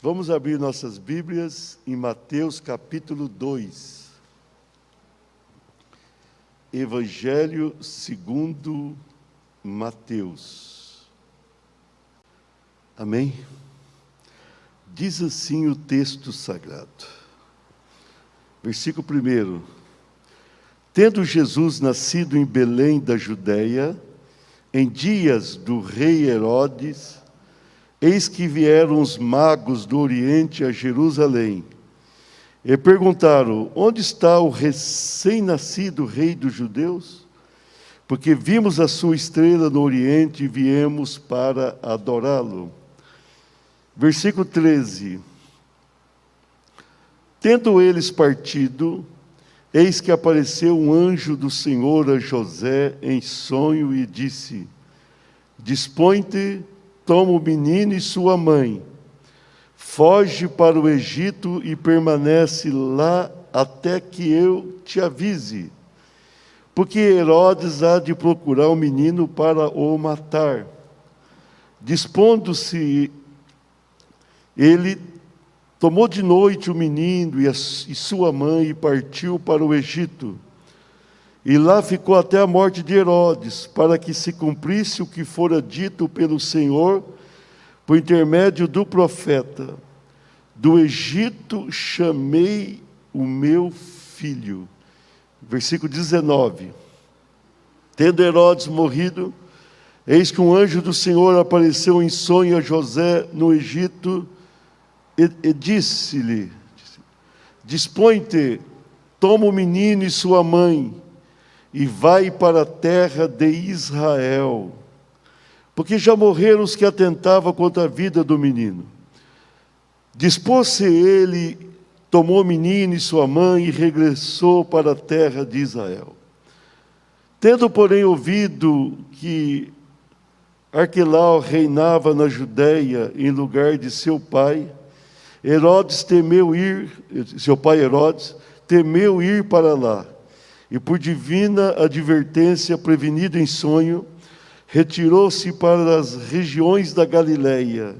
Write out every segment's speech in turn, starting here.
Vamos abrir nossas Bíblias em Mateus capítulo 2. Evangelho segundo Mateus. Amém? Diz assim o texto sagrado. Versículo 1. Tendo Jesus nascido em Belém da Judéia, em dias do rei Herodes, eis que vieram os magos do Oriente a Jerusalém e perguntaram: onde está o recém-nascido rei dos judeus? Porque vimos a sua estrela no Oriente e viemos para adorá-lo. Versículo 13. Tendo eles partido, eis que apareceu um anjo do Senhor a José em sonho e disse: dispõe-te, toma o menino e sua mãe, foge para o Egito e permanece lá até que eu te avise, porque Herodes há de procurar o menino para o matar. Dispondo-se, ele tomou de noite o menino e sua mãe e partiu para o Egito. E lá ficou até a morte de Herodes, para que se cumprisse o que fora dito pelo Senhor, por intermédio do profeta: do Egito chamei o meu filho. Versículo 19. Tendo Herodes morrido, eis que um anjo do Senhor apareceu em sonho a José no Egito e disse-lhe: dispõe-te, toma o menino e sua mãe, e vai para a terra de Israel, porque já morreram os que atentavam contra a vida do menino. Dispôs-se ele, tomou o menino e sua mãe e regressou para a terra de Israel. Tendo, porém, ouvido que Arquelau reinava na Judéia em lugar de seu pai, seu pai Herodes, temeu ir para lá. E por divina advertência, prevenido em sonho, retirou-se para as regiões da Galileia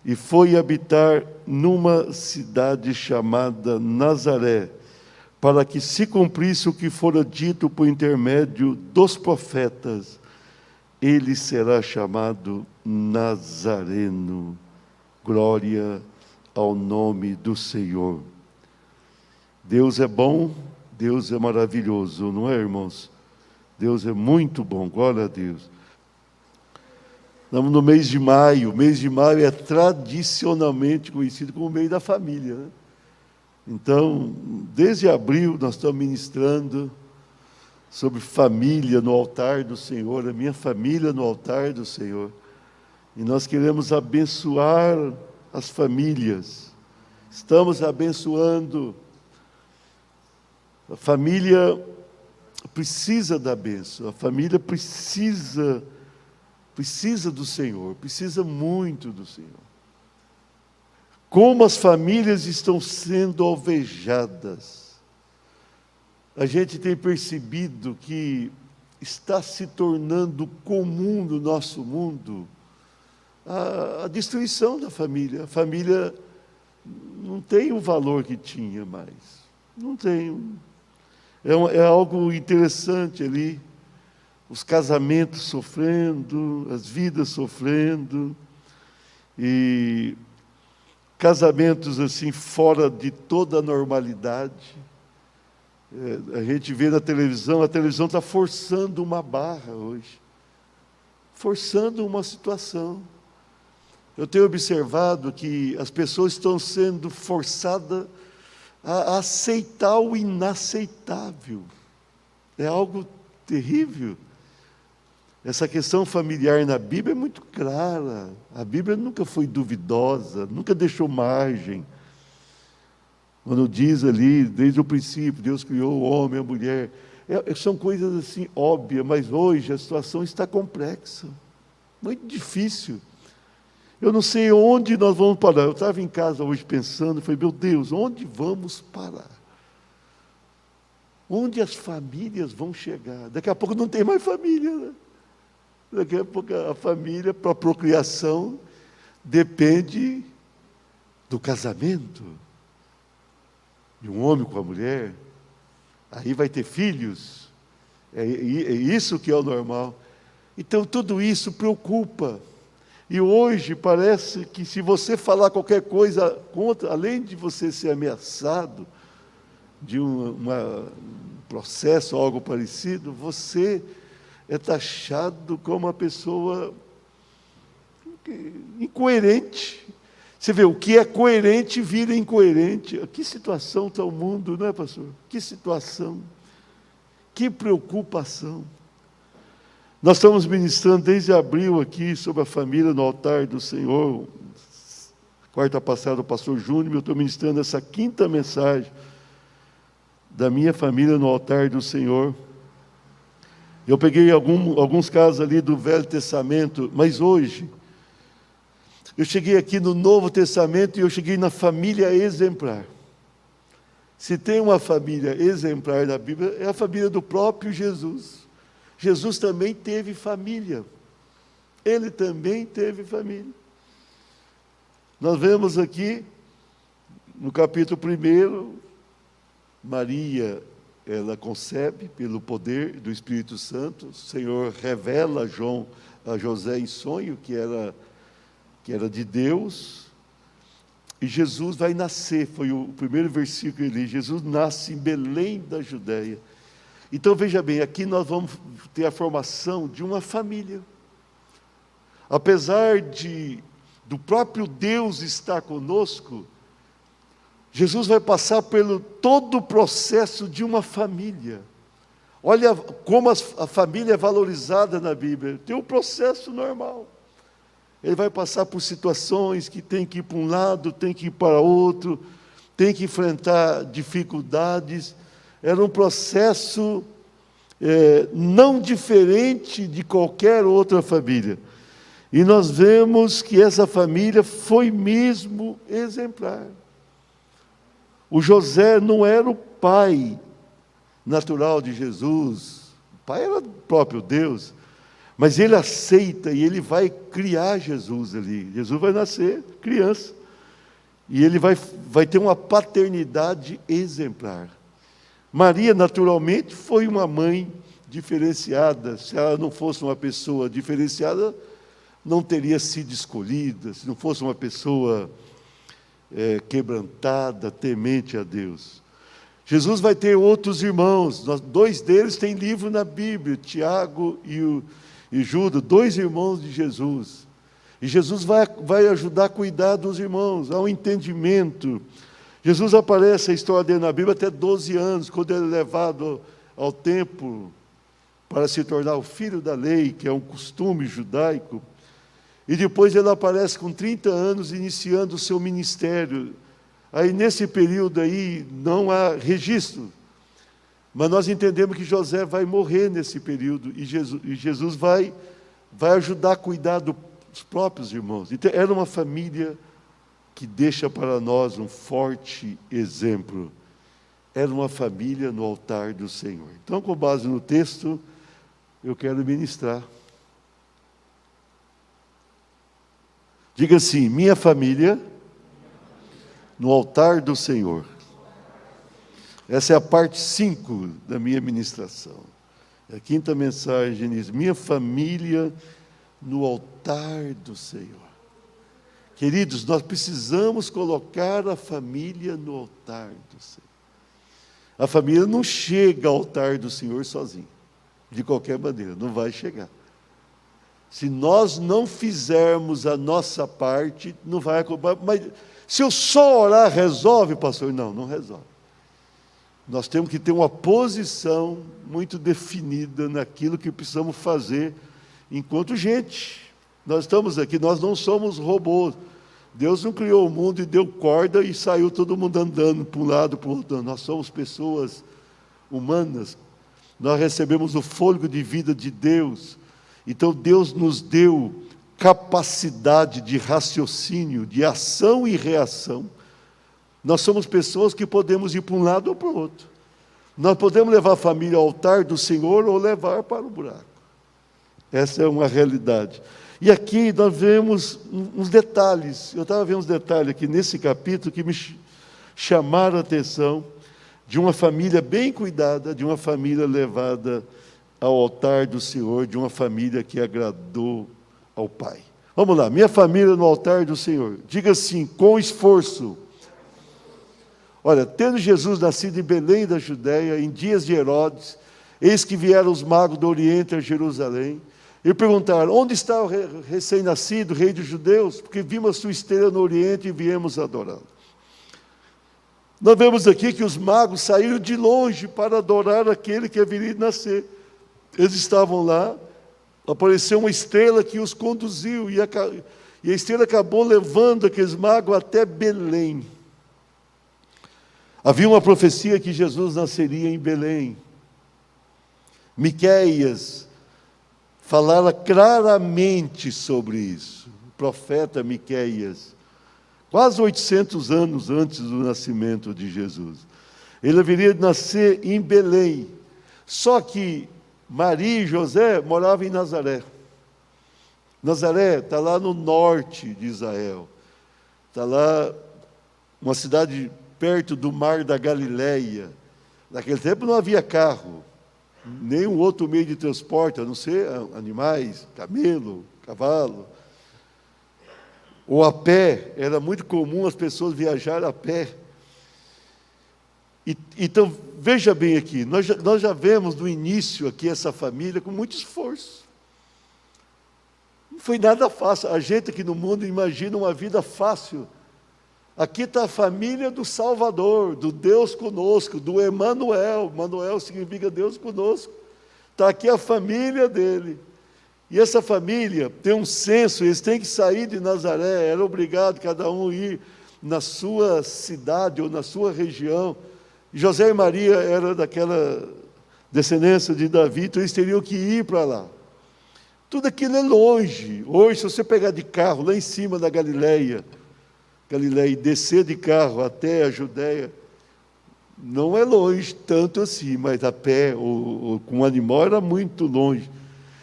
e foi habitar numa cidade chamada Nazaré, para que se cumprisse o que fora dito por intermédio dos profetas: ele será chamado Nazareno. Glória ao nome do Senhor. Deus é bom. Deus é maravilhoso, não é, irmãos? Deus é muito bom, glória a Deus. Estamos no mês de maio. O mês de maio é tradicionalmente conhecido como o mês da família, né? Então, desde abril, nós estamos ministrando sobre família no altar do Senhor, a minha família no altar do Senhor. E nós queremos abençoar as famílias. Estamos abençoando. A família precisa da bênção, a família precisa do Senhor, precisa muito do Senhor. Como as famílias estão sendo alvejadas. A gente tem percebido que está se tornando comum no nosso mundo a destruição da família. A família não tem o valor que tinha mais, não tem. É algo interessante ali, os casamentos sofrendo, as vidas sofrendo, e casamentos assim fora de toda a normalidade. A gente vê na televisão, a televisão está forçando uma barra hoje, forçando uma situação. Eu tenho observado que as pessoas estão sendo forçadas a aceitar o inaceitável. É algo terrível. Essa questão familiar na Bíblia é muito clara. A Bíblia nunca foi duvidosa, nunca deixou margem. Quando diz ali, desde o princípio, Deus criou o homem e a mulher. São coisas assim óbvias, mas hoje a situação está complexa, muito difícil. Eu não sei onde nós vamos parar. Eu estava em casa hoje pensando, falei: meu Deus, onde vamos parar? Onde as famílias vão chegar? Daqui a pouco não tem mais família, né? Daqui a pouco a família, para a procriação, depende do casamento, de um homem com a mulher, aí vai ter filhos, é isso que é o normal. Então tudo isso preocupa, e hoje parece que se você falar qualquer coisa contra, além de você ser ameaçado de um processo ou algo parecido, você é taxado como uma pessoa incoerente. Você vê, o que é coerente vira incoerente. Que situação está o mundo, não é, pastor? Que situação, que preocupação. Nós estamos ministrando desde abril aqui sobre a família no altar do Senhor. Quarta passada o pastor Júnior, eu estou ministrando essa 5ª mensagem da minha família no altar do Senhor. Eu peguei alguns casos ali do Velho Testamento, mas hoje eu cheguei aqui no Novo Testamento e eu cheguei na família exemplar. Se tem uma família exemplar na Bíblia, é a família do próprio Jesus. Jesus também teve família. Ele também teve família. Nós vemos aqui, no capítulo 1, Maria, ela concebe pelo poder do Espírito Santo. O Senhor revela a José em sonho que era de Deus. E Jesus vai nascer, foi o primeiro versículo ali. Jesus nasce em Belém da Judéia. Então veja bem, aqui nós vamos ter a formação de uma família. Apesar do próprio Deus estar conosco, Jesus vai passar pelo todo o processo de uma família. Olha como a família é valorizada na Bíblia. Tem um processo normal. Ele vai passar por situações que tem que ir para um lado, tem que ir para outro, tem que enfrentar dificuldades. Era um processo não diferente de qualquer outra família. E nós vemos que essa família foi mesmo exemplar. O José não era o pai natural de Jesus, o pai era o próprio Deus, mas ele aceita e ele vai criar Jesus ali. Jesus vai nascer criança, e ele vai ter uma paternidade exemplar. Maria, naturalmente, foi uma mãe diferenciada. Se ela não fosse uma pessoa diferenciada, não teria sido escolhida. Se não fosse uma pessoa quebrantada, temente a Deus. Jesus vai ter outros irmãos. 2 deles têm livro na Bíblia, Tiago e Judas, 2 irmãos de Jesus. E Jesus vai ajudar a cuidar dos irmãos, há um entendimento. Jesus aparece, a história dele na Bíblia, até 12 anos, quando ele é levado ao templo para se tornar o filho da lei, que é um costume judaico. E depois ele aparece com 30 anos, iniciando o seu ministério. Aí, nesse período aí, não há registro. Mas nós entendemos que José vai morrer nesse período, e Jesus vai ajudar a cuidar dos próprios irmãos. Então, era uma família que deixa para nós um forte exemplo. Era uma família no altar do Senhor. Então, com base no texto, eu quero ministrar. Diga assim: minha família no altar do Senhor. Essa é a parte 5 da minha ministração. A 5ª mensagem diz: minha família no altar do Senhor. Queridos, nós precisamos colocar a família no altar do Senhor. A família não chega ao altar do Senhor sozinha, de qualquer maneira, não vai chegar. Se nós não fizermos a nossa parte, não vai acabar. Mas se eu só orar, resolve, pastor? Não, não resolve. Nós temos que ter uma posição muito definida naquilo que precisamos fazer enquanto gente. Nós estamos aqui, nós não somos robôs. Deus não criou o mundo e deu corda e saiu todo mundo andando para um lado, para o outro. Nós somos pessoas humanas. Nós recebemos o fôlego de vida de Deus. Então Deus nos deu capacidade de raciocínio, de ação e reação. Nós somos pessoas que podemos ir para um lado ou para o outro. Nós podemos levar a família ao altar do Senhor ou levar para o buraco. Essa é uma realidade. E aqui nós vemos uns detalhes, eu estava vendo uns detalhes aqui nesse capítulo que me chamaram a atenção, de uma família bem cuidada, de uma família levada ao altar do Senhor, de uma família que agradou ao Pai. Vamos lá, minha família no altar do Senhor. Diga assim, com esforço. Olha, tendo Jesus nascido em Belém da Judéia, em dias de Herodes, eis que vieram os magos do Oriente a Jerusalém, e perguntaram, onde está o recém-nascido, rei dos judeus? Porque vimos a sua estrela no Oriente e viemos adorá-lo. Nós vemos aqui que os magos saíram de longe para adorar aquele que haveria de nascer. Eles estavam lá, apareceu uma estrela que os conduziu, e a estrela acabou levando aqueles magos até Belém. Havia uma profecia que Jesus nasceria em Belém. Miqueias falara claramente sobre isso. O profeta Miqueias, quase 800 anos antes do nascimento de Jesus. Ele haveria de nascer em Belém. Só que Maria e José moravam em Nazaré. Nazaré está lá no norte de Israel. Está lá, uma cidade perto do mar da Galileia. Naquele tempo não havia carro, nenhum outro meio de transporte, a não ser animais, camelo, cavalo. Ou a pé, era muito comum as pessoas viajarem a pé. Então, veja bem aqui, nós já vemos no início aqui essa família com muito esforço. Não foi nada fácil. A gente aqui no mundo imagina uma vida fácil. Aqui está a família do Salvador, do Deus conosco, do Emanuel. Emanuel significa Deus conosco. Está aqui a família dele. E essa família tem um censo, eles têm que sair de Nazaré, era obrigado cada um ir na sua cidade ou na sua região. José e Maria eram daquela descendência de Davi, então eles teriam que ir para lá. Tudo aquilo é longe. Hoje, se você pegar de carro lá em cima da Galileia, e descer de carro até a Judéia, não é longe tanto assim, mas a pé ou com um animal era muito longe.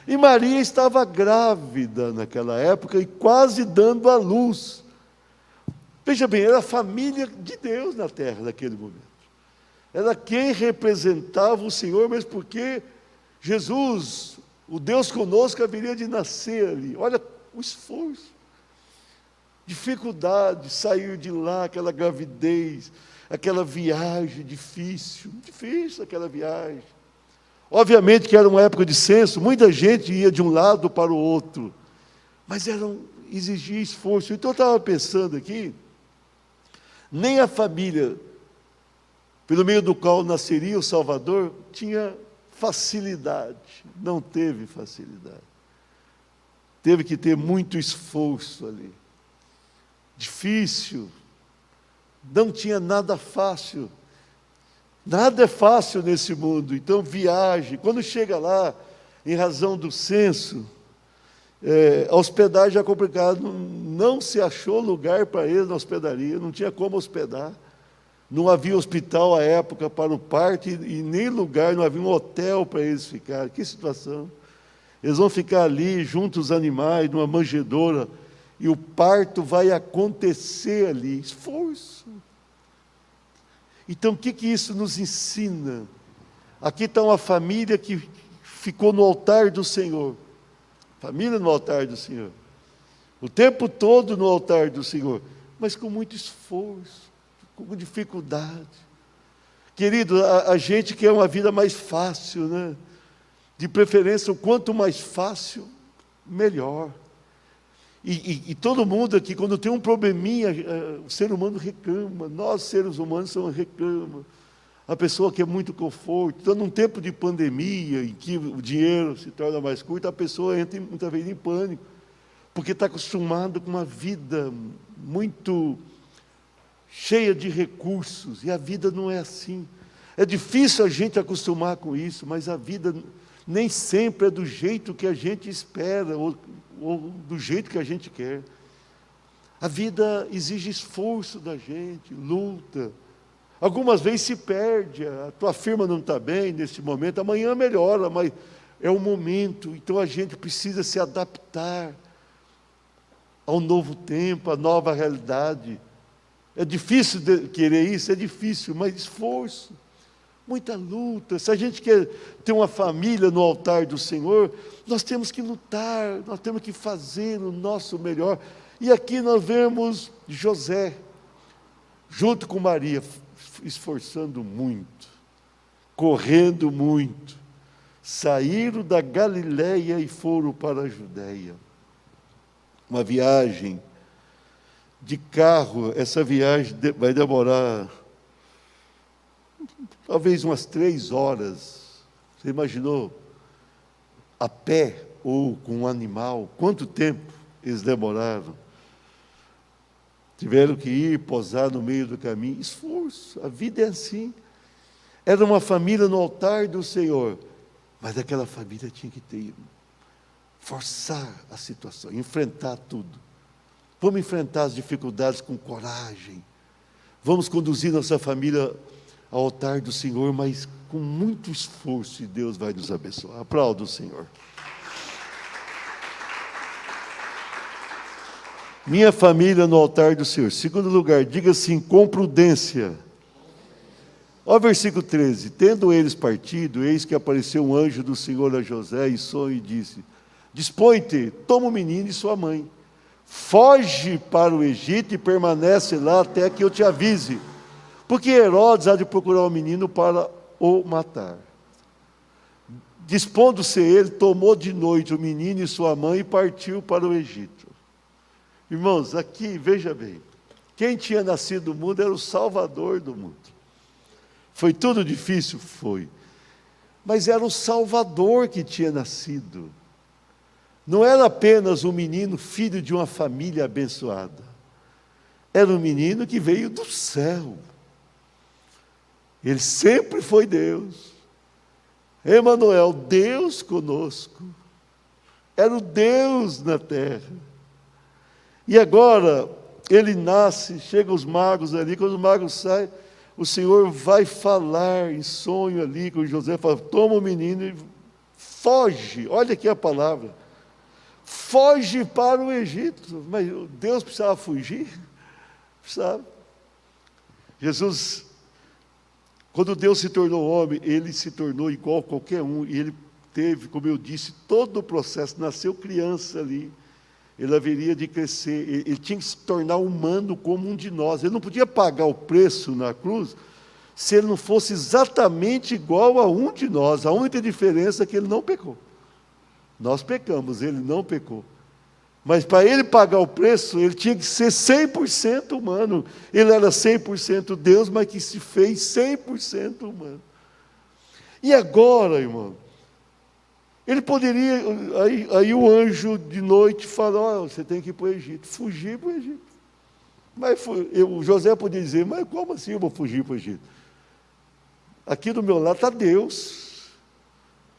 E Maria estava grávida naquela época e quase dando à luz. Veja bem, era a família de Deus na terra naquele momento. Era quem representava o Senhor, mesmo porque Jesus, o Deus conosco, haveria de nascer ali. Olha o esforço, dificuldade, sair de lá, aquela gravidez, aquela viagem difícil aquela viagem. Obviamente que era uma época de censo, muita gente ia de um lado para o outro, mas exigia esforço. Então eu estava pensando aqui, nem a família pelo meio do qual nasceria o Salvador tinha facilidade, não teve facilidade. Teve que ter muito esforço ali. Difícil, não tinha nada fácil. Nada é fácil nesse mundo, então viagem. Quando chega lá, em razão do censo, a hospedagem é complicada, não se achou lugar para eles na hospedaria, não tinha como hospedar. Não havia hospital à época para o parto e nem lugar, não havia um hotel para eles ficarem. Que situação! Eles vão ficar ali junto aos animais, numa manjedoura, e o parto vai acontecer ali. Esforço. Então, o que isso nos ensina? Aqui está uma família que ficou no altar do Senhor. Família no altar do Senhor. O tempo todo no altar do Senhor, mas com muito esforço, com dificuldade. Querido, a gente quer uma vida mais fácil, né? De preferência, o quanto mais fácil, melhor. E todo mundo aqui, quando tem um probleminha, o ser humano reclama, nós seres humanos reclamamos. A pessoa quer muito conforto. Então, num tempo de pandemia, em que o dinheiro se torna mais curto, a pessoa entra muitas vezes em pânico, porque está acostumada com uma vida muito cheia de recursos, e a vida não é assim. É difícil a gente acostumar com isso, mas a vida nem sempre é do jeito que a gente espera, ou do jeito que a gente quer. A vida exige esforço da gente, luta. Algumas vezes se perde, a tua firma não está bem nesse momento, amanhã melhora, mas é o momento, então a gente precisa se adaptar ao novo tempo, à nova realidade. É difícil querer isso, é difícil, mas esforço, muita luta. Se a gente quer ter uma família no altar do Senhor, nós temos que lutar, nós temos que fazer o nosso melhor. E aqui nós vemos José, junto com Maria, esforçando muito, correndo muito, saíram da Galiléia e foram para a Judéia. Uma viagem de carro, essa viagem vai demorar talvez umas 3 horas. Você imaginou? A pé ou com um animal? Quanto tempo eles demoraram? Tiveram que ir, posar no meio do caminho. Esforço, a vida é assim. Era uma família no altar do Senhor, mas aquela família tinha que forçar a situação, enfrentar tudo. Vamos enfrentar as dificuldades com coragem. Vamos conduzir nossa família ao altar do Senhor, mas com muito esforço, e Deus vai nos abençoar. Aplauda o Senhor. Minha família no altar do Senhor. Segundo lugar, diga assim, com prudência. Ó, versículo 13. Tendo eles partido, eis que apareceu um anjo do Senhor a José em sonho e disse: dispõe-te, toma o menino e sua mãe, foge para o Egito e permanece lá até que eu te avise, porque Herodes há de procurar o menino para o matar. Dispondo-se ele, tomou de noite o menino e sua mãe e partiu para o Egito. Irmãos, aqui, veja bem, quem tinha nascido no mundo era o Salvador do mundo. Foi tudo difícil? Foi. Mas era o Salvador que tinha nascido. Não era apenas um menino, filho de uma família abençoada. Era um menino que veio do céu. Ele sempre foi Deus. Emanuel, Deus conosco. Era o Deus na terra. E agora, ele nasce, chegam os magos ali, quando os magos saem, o Senhor vai falar em sonho ali com José, fala, toma o menino e foge. Olha aqui a palavra. Foge para o Egito. Mas Deus precisava fugir? Precisava. Jesus, quando Deus se tornou homem, ele se tornou igual a qualquer um, e ele teve, como eu disse, todo o processo, nasceu criança ali, ele haveria de crescer, ele tinha que se tornar humano como um de nós, ele não podia pagar o preço na cruz, se ele não fosse exatamente igual a um de nós. A única diferença é que ele não pecou. Nós pecamos, ele não pecou. Mas para ele pagar o preço, ele tinha que ser 100% humano. Ele era 100% Deus, mas que se fez 100% humano. E agora, irmão, ele poderia, aí o anjo de noite fala, você tem que ir para o Egito, fugir para o Egito. Mas o José podia dizer, mas como assim eu vou fugir para o Egito? Aqui do meu lado está Deus.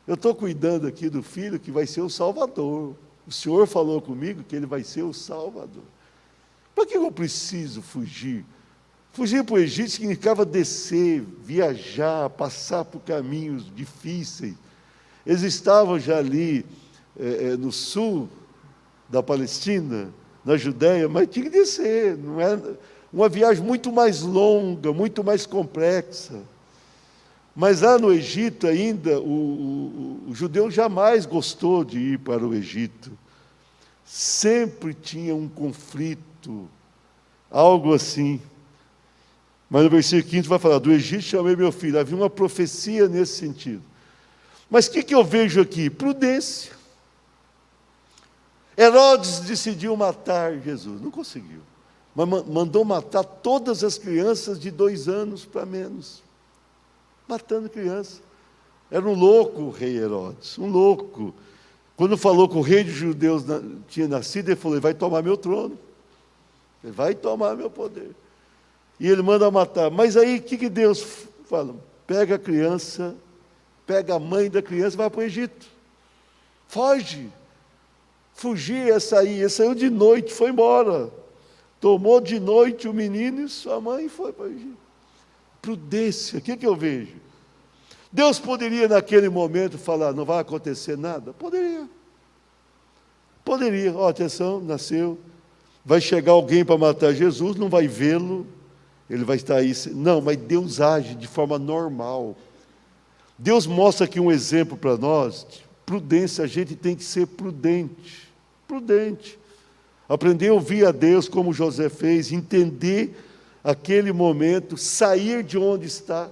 Eu estou cuidando aqui do filho que vai ser o Salvador. O Senhor falou comigo que ele vai ser o Salvador. Para que eu preciso fugir? Fugir para o Egito significava descer, viajar, passar por caminhos difíceis. Eles estavam já ali no sul da Palestina, na Judéia, mas tinha que descer. Não era uma viagem muito mais longa, muito mais complexa. Mas lá no Egito ainda, o judeu jamais gostou de ir para o Egito. Sempre tinha um conflito, algo assim. Mas no versículo 15 vai falar, do Egito chamei meu filho. Havia uma profecia nesse sentido. Mas o que eu vejo aqui? Prudência. Herodes decidiu matar Jesus, não conseguiu. Mas mandou matar todas as crianças de 2 anos para menos. Matando criança. Era um louco o rei Herodes, um louco. Quando falou que o rei dos judeus tinha nascido, ele falou, ele vai tomar meu trono. Ele vai tomar meu poder. E ele manda matar. Mas aí, o que Deus fala? Pega a criança, pega a mãe da criança e vai para o Egito. Foge. Fugir é sair. Ele saiu de noite, foi embora. Tomou de noite o menino e sua mãe foi para o Egito. Prudência, o que eu vejo? Deus poderia naquele momento falar, não vai acontecer nada? Poderia. Poderia, atenção, nasceu. Vai chegar alguém para matar Jesus, não vai vê-lo, ele vai estar aí. Não, mas Deus age de forma normal. Deus mostra aqui um exemplo para nós. Prudência, a gente tem que ser prudente. Prudente. Aprender a ouvir a Deus como José fez, entender aquele momento, sair de onde está.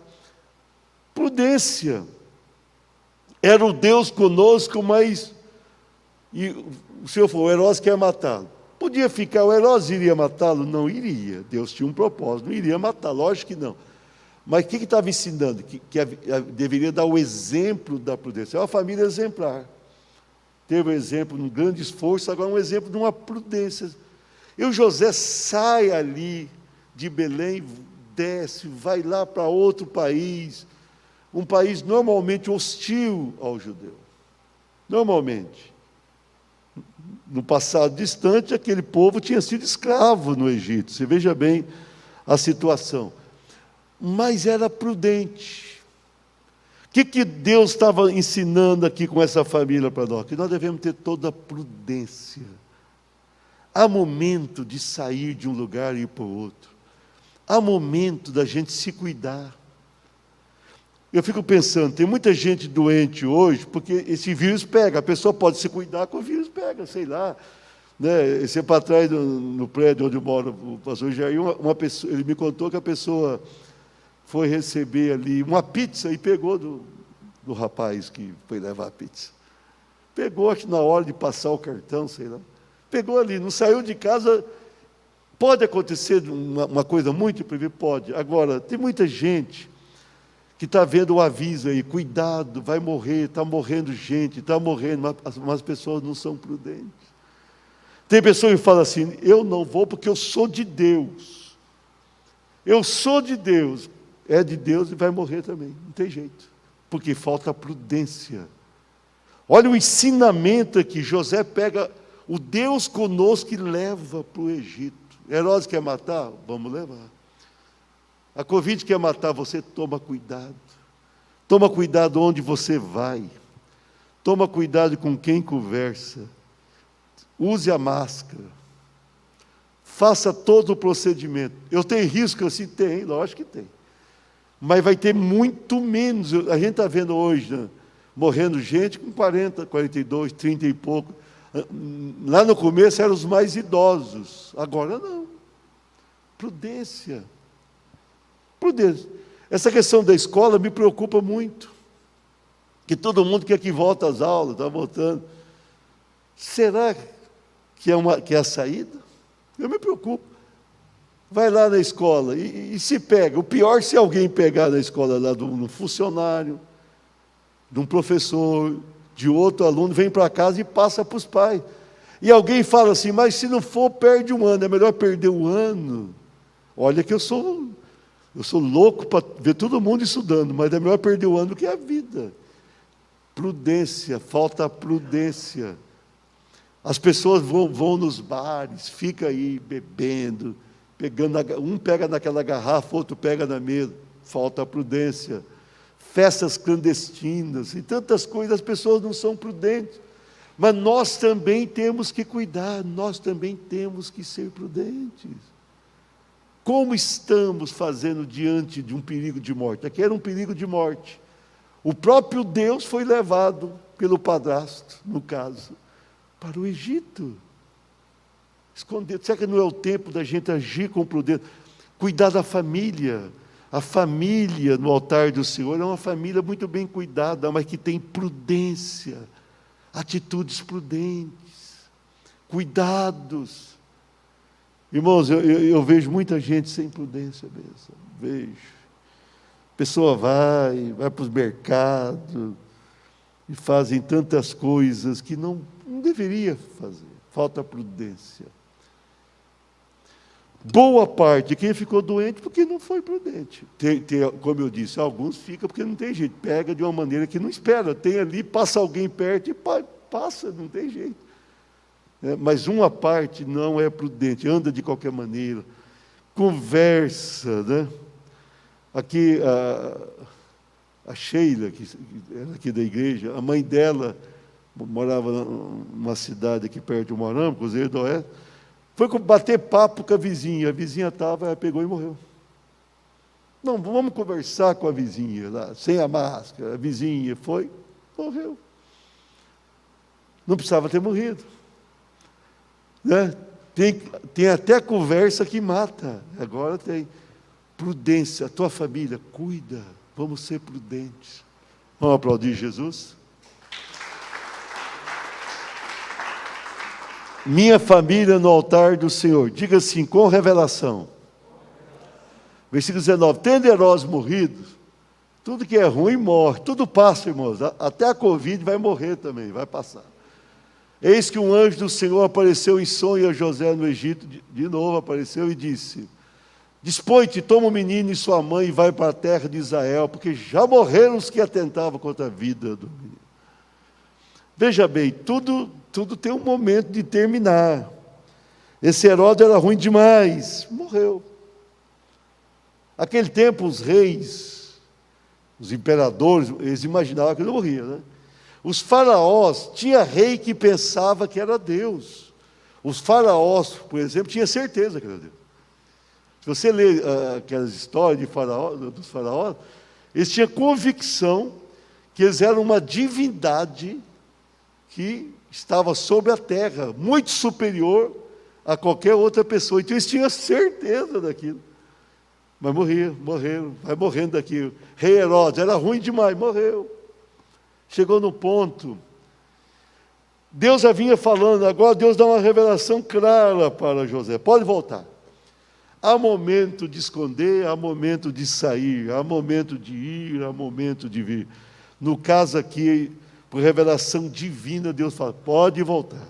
Prudência. Era o Deus conosco, mas e o Senhor falou, o Herodes quer matá-lo. Podia ficar, o Herodes iria matá-lo? Não iria. Deus tinha um propósito, não iria matá-lo, lógico que não. Mas o que estava ensinando? Que deveria dar o exemplo da prudência. É uma família exemplar. Teve um exemplo, um grande esforço, agora um exemplo de uma prudência. E o José sai ali de Belém, desce, vai lá para outro país, um país normalmente hostil ao judeu. Normalmente. No passado distante, aquele povo tinha sido escravo no Egito. Você veja bem a situação. Mas era prudente. O que Deus estava ensinando aqui com essa família para nós? Que nós devemos ter toda a prudência. Há momento de sair de um lugar e ir para o outro. Há momento da gente se cuidar. Eu fico pensando, tem muita gente doente hoje, porque esse vírus pega, a pessoa pode se cuidar que o vírus pega, sei lá. Né? Esse para trás, no prédio onde mora o pastor Jair, uma pessoa, ele me contou que a pessoa foi receber ali uma pizza e pegou do rapaz que foi levar a pizza. Pegou, acho que na hora de passar o cartão, sei lá. Pegou ali, não saiu de casa. Pode acontecer uma coisa muito imprevisível? Pode. Agora, tem muita gente que está vendo o aviso aí, cuidado, vai morrer, está morrendo gente, está morrendo, mas as pessoas não são prudentes. Tem pessoa que fala assim, eu não vou porque eu sou de Deus. Eu sou de Deus. É de Deus e vai morrer também, não tem jeito. Porque falta prudência. Olha o ensinamento aqui, José pega o Deus conosco e leva para o Egito. Herodes quer matar? Vamos levar. A Covid quer matar você? Toma cuidado. Toma cuidado onde você vai. Toma cuidado com quem conversa. Use a máscara. Faça todo o procedimento. Eu tenho risco assim? Tem, lógico que tem. Mas vai ter muito menos. A gente está vendo hoje, né, morrendo gente com 40, 42, 30 e pouco. Lá no começo eram os mais idosos. Agora não. Prudência. Prudência. Essa questão da escola me preocupa muito. Que todo mundo quer que volte às aulas, está voltando. Será que é a saída? Eu me preocupo. Vai lá na escola e se pega. O pior se alguém pegar na escola lá de um funcionário, de um professor, de outro aluno, vem para casa e passa para os pais. E alguém fala assim, mas se não for, perde um ano. É melhor perder um ano. Olha que eu sou louco para ver todo mundo estudando, mas é melhor perder um ano do que a vida. Prudência, falta prudência. As pessoas vão nos bares, fica aí bebendo, um pega naquela garrafa, outro pega na mesa, falta prudência. Festas clandestinas e tantas coisas, as pessoas não são prudentes. Mas nós também temos que cuidar, nós também temos que ser prudentes. Como estamos fazendo diante de um perigo de morte? Aqui era um perigo de morte. O próprio Deus foi levado pelo padrasto, no caso, para o Egito. Esconder. Será que não é o tempo da gente agir com prudência? Cuidar da família. A família no altar do Senhor é uma família muito bem cuidada, mas que tem prudência, atitudes prudentes, cuidados. Irmãos, eu vejo muita gente sem prudência mesmo. Vejo. A pessoa vai para os mercados e fazem tantas coisas que não deveria fazer. Falta prudência. Boa parte, quem ficou doente porque não foi prudente. Como eu disse, alguns ficam porque não tem jeito. Pega de uma maneira que não espera. Tem ali, passa alguém perto e passa, não tem jeito. Mas uma parte não é prudente, anda de qualquer maneira. Conversa, né? Aqui, a Sheila, que era aqui da igreja, a mãe dela morava numa cidade aqui perto de Moarama, Cruzeiro do Oeste. Foi bater papo com a vizinha estava, ela pegou e morreu. Não, vamos conversar com a vizinha lá, sem a máscara. A vizinha foi, morreu. Não precisava ter morrido. Né? Tem até conversa que mata. Agora tem prudência. A tua família, cuida. Vamos ser prudentes. Vamos aplaudir Jesus? Minha família no altar do Senhor. Diga assim, com revelação. Versículo 19. Tendo Herodes morrido, tudo que é ruim morre. Tudo passa, irmãos. Até a Covid vai morrer também, vai passar. Eis que um anjo do Senhor apareceu em sonho a José no Egito, de novo apareceu e disse: dispõe-te, toma o menino e sua mãe e vai para a terra de Israel, porque já morreram os que atentavam contra a vida do menino. Veja bem, tudo tem um momento de terminar. Esse Herodes era ruim demais, morreu. Naquele tempo, os reis, os imperadores, eles imaginavam que não morria, né? Os faraós, tinha rei que pensava que era Deus. Os faraós, por exemplo, tinham certeza que era Deus. Se você lê aquelas histórias dos faraós, eles tinham convicção que eles eram uma divindade que estava sobre a terra, muito superior a qualquer outra pessoa. Então eles tinham certeza daquilo. Mas morreram, vai morrendo daquilo. Rei Herodes, era ruim demais, morreu. Chegou no ponto, Deus já vinha falando, agora Deus dá uma revelação clara para José, pode voltar. Há momento de esconder, há momento de sair, há momento de ir, há momento de vir. No caso aqui, por revelação divina, Deus fala, pode voltar.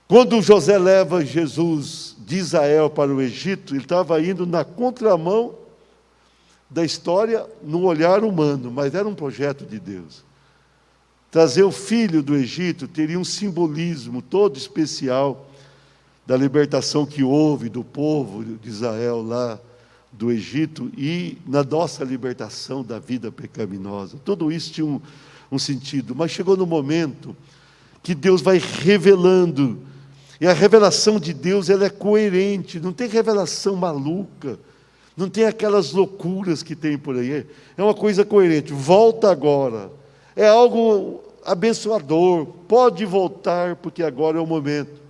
Quando José leva Jesus de Israel para o Egito, ele estava indo na contramão da história no olhar humano, mas era um projeto de Deus. Trazer o filho do Egito teria um simbolismo todo especial da libertação que houve do povo de Israel lá do Egito e na nossa libertação da vida pecaminosa. Tudo isso tinha um sentido, mas chegou no momento que Deus vai revelando, e a revelação de Deus ela é coerente, não tem revelação maluca, não tem aquelas loucuras que tem por aí. É uma coisa coerente. Volta agora. É algo abençoador. Pode voltar, porque agora é o momento.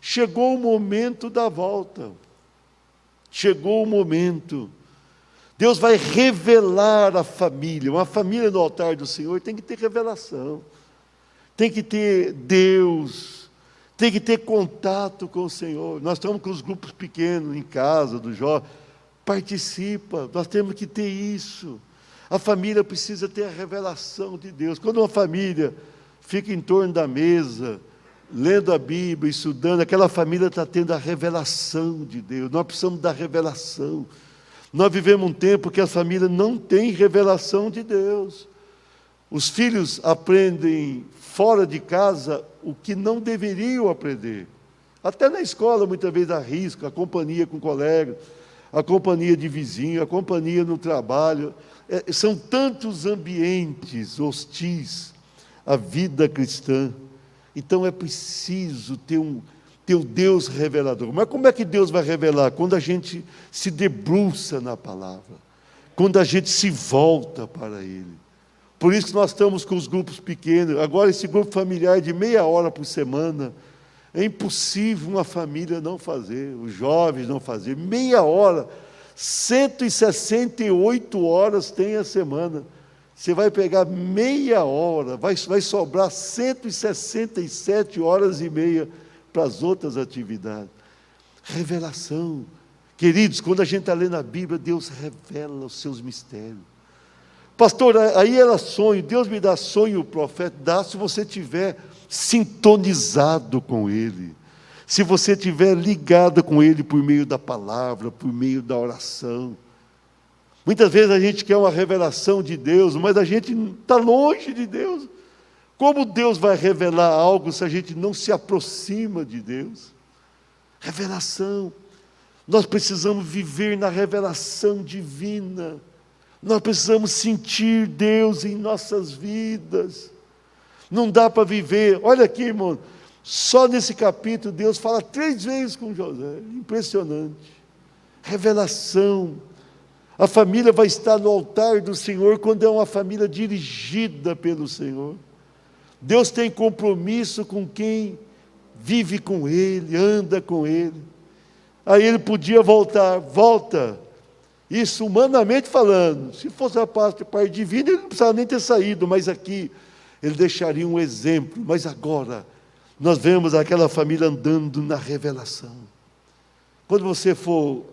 Chegou o momento da volta. Chegou o momento. Deus vai revelar a família. Uma família no altar do Senhor tem que ter revelação. Tem que ter Deus. Tem que ter contato com o Senhor. Nós estamos com os grupos pequenos em casa, do jovem. Participa, nós temos que ter isso. A família precisa ter a revelação de Deus. Quando uma família fica em torno da mesa, lendo a Bíblia, estudando, aquela família está tendo a revelação de Deus. Nós precisamos da revelação. Nós vivemos um tempo que a família não tem revelação de Deus. Os filhos aprendem fora de casa o que não deveriam aprender. Até na escola, muitas vezes, arrisca a companhia com colegas, a companhia de vizinho, a companhia no trabalho. São tantos ambientes hostis à vida cristã. Então é preciso ter um Deus revelador. Mas como é que Deus vai revelar? Quando a gente se debruça na palavra, quando a gente se volta para Ele. Por isso que nós estamos com os grupos pequenos. Agora esse grupo familiar de meia hora por semana, é impossível uma família não fazer, os jovens não fazer. Meia hora, 168 horas tem a semana. Você vai pegar meia hora, vai sobrar 167 horas e meia para as outras atividades. Revelação. Queridos, quando a gente está lendo a Bíblia, Deus revela os seus mistérios. Pastor, aí era sonho, Deus me dá sonho, o profeta dá se você tiver sintonizado com Ele, se você estiver ligado com Ele por meio da palavra, por meio da oração. Muitas vezes a gente quer uma revelação de Deus, mas a gente está longe de Deus. Como Deus vai revelar algo se a gente não se aproxima de Deus? Revelação. Nós precisamos viver na revelação divina. Nós precisamos sentir Deus em nossas vidas. Não dá para viver. Olha aqui, irmão. Só nesse capítulo, Deus fala 3 vezes com José. Impressionante. Revelação. A família vai estar no altar do Senhor quando é uma família dirigida pelo Senhor. Deus tem compromisso com quem vive com Ele, anda com Ele. Aí ele podia voltar, volta. Isso humanamente falando. Se fosse a parte divina, ele não precisava nem ter saído, mas aqui ele deixaria um exemplo. Mas agora, nós vemos aquela família andando na revelação. Quando você for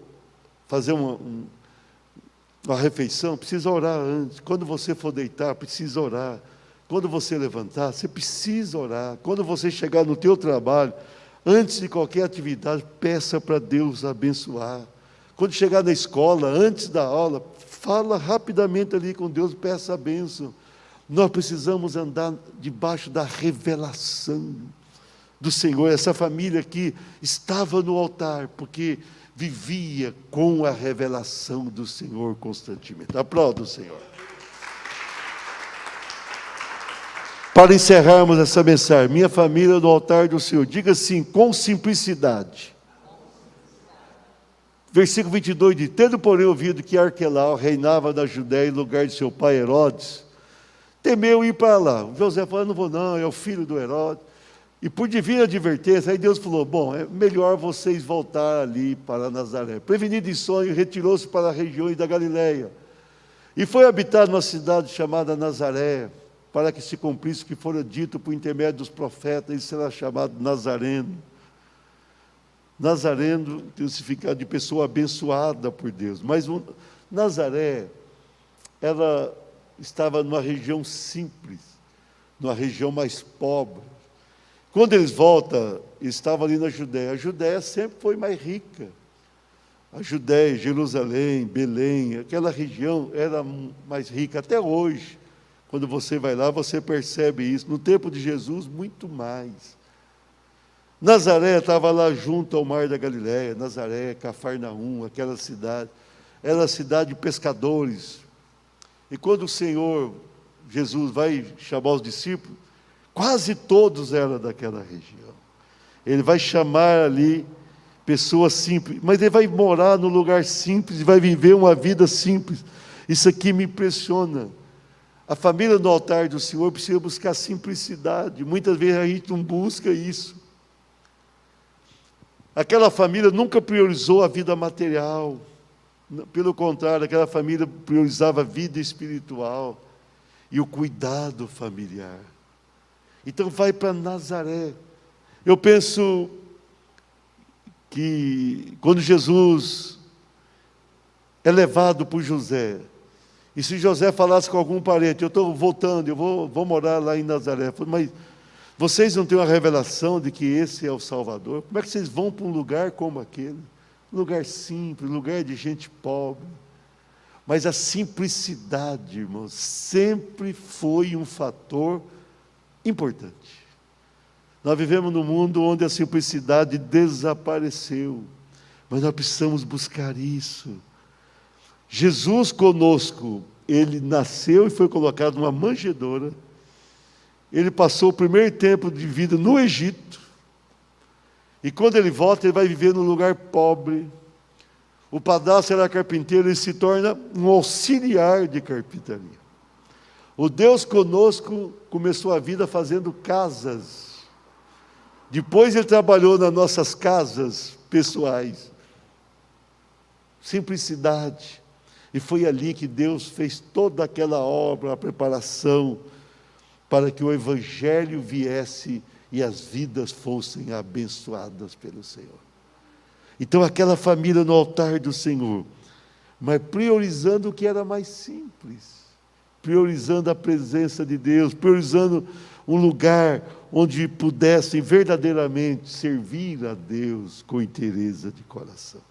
fazer uma refeição, precisa orar antes. Quando você for deitar, precisa orar. Quando você levantar, você precisa orar. Quando você chegar no teu trabalho, antes de qualquer atividade, peça para Deus abençoar. Quando chegar na escola, antes da aula, fala rapidamente ali com Deus, peça a bênção. Nós precisamos andar debaixo da revelação do Senhor. Essa família aqui estava no altar, porque vivia com a revelação do Senhor constantemente. Aplauda o Senhor. Para encerrarmos essa mensagem, minha família no altar do Senhor, diga assim, com simplicidade. Versículo 22 diz, tendo porém ouvido que Arquelau reinava na Judéia em lugar de seu pai Herodes, temeu ir para lá. José falou, não vou não, é o filho do Herodes. E por divina advertência, aí Deus falou, bom, é melhor vocês voltar ali para Nazaré. Prevenido em sonho, retirou-se para as regiões da Galileia. E foi habitar numa cidade chamada Nazaré, para que se cumprisse o que fora dito por intermédio dos profetas, e será chamado Nazareno. Nazareno tem o significado de pessoa abençoada por Deus. Mas Nazaré, ela estava numa região simples, numa região mais pobre. Quando eles voltam, eles estavam ali na Judéia. A Judéia sempre foi mais rica. A Judéia, Jerusalém, Belém, aquela região era mais rica. Até hoje, quando você vai lá, você percebe isso. No tempo de Jesus, muito mais. Nazaré estava lá junto ao mar da Galileia, Nazaré, Cafarnaum, aquela cidade. Era a cidade de pescadores. E quando o Senhor, Jesus, vai chamar os discípulos, quase todos eram daquela região. Ele vai chamar ali pessoas simples, mas ele vai morar num lugar simples e vai viver uma vida simples. Isso aqui me impressiona. A família no altar do Senhor precisa buscar simplicidade. Muitas vezes a gente não busca isso. Aquela família nunca priorizou a vida material. Pelo contrário, aquela família priorizava a vida espiritual e o cuidado familiar. Então vai para Nazaré. Eu penso que quando Jesus é levado por José, e se José falasse com algum parente, eu estou voltando, eu vou morar lá em Nazaré, mas vocês não têm uma revelação de que esse é o Salvador? Como é que vocês vão para um lugar como aquele? Um lugar simples, um lugar de gente pobre. Mas a simplicidade, irmãos, sempre foi um fator importante. Nós vivemos num mundo onde a simplicidade desapareceu, mas nós precisamos buscar isso. Jesus conosco, ele nasceu e foi colocado numa manjedoura. Ele passou o primeiro tempo de vida no Egito. E quando ele volta, ele vai viver num lugar pobre. O padrasto era carpinteiro, ele se torna um auxiliar de carpintaria. O Deus conosco começou a vida fazendo casas. Depois ele trabalhou nas nossas casas pessoais. Simplicidade. E foi ali que Deus fez toda aquela obra, a preparação, para que o Evangelho viesse e as vidas fossem abençoadas pelo Senhor. Então aquela família no altar do Senhor, mas priorizando o que era mais simples, priorizando a presença de Deus, priorizando um lugar onde pudessem verdadeiramente servir a Deus com inteireza de coração.